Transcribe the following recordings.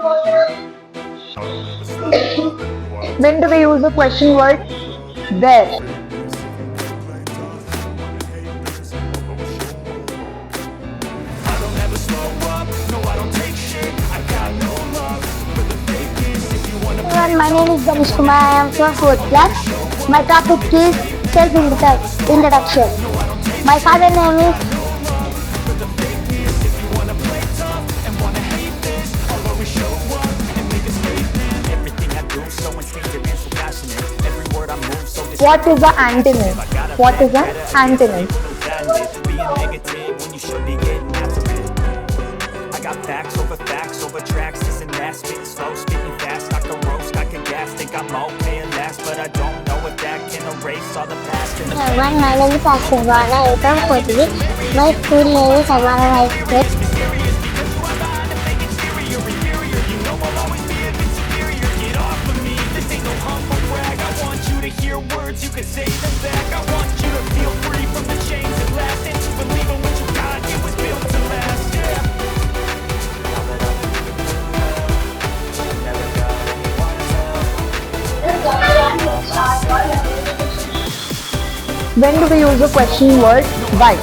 When do we use the question word there? Everyone, my name is Danish Kumar. I am from 4th class. My topic is self-introduction. My father name is What is the antonym? What is the antonym? I got facts over tracks. This and that, spitting slow, speaking fast. I can roast, I can gas. Think I'm okay at last, but I don't know if that can erase all the past. And the Everyone, my name is Ashwin. I am from 4th class. My school name is Amara High School. you can say them back. I want you to feel free from the chains that last, and to believe in what you got. It was built to last. Yeah. When do we use the question word why?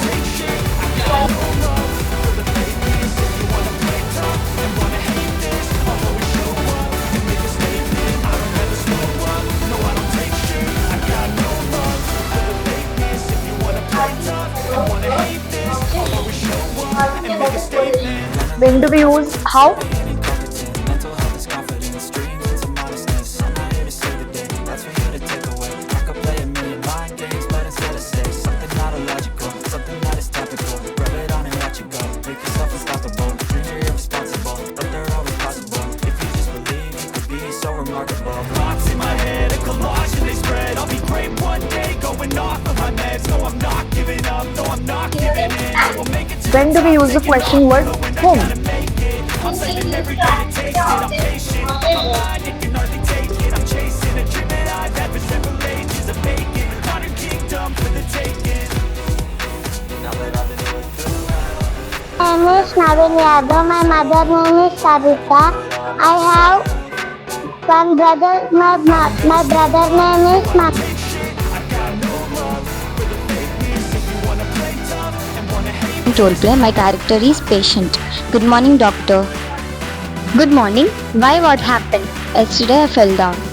When do we use how? When do we use the question word whom? My name is Navin Yadav. My mother name is Savita. I have one brother. My brother name is Mark. Role play. My character is patient. Good morning, doctor. Good morning. Why? What happened? Yesterday I fell down.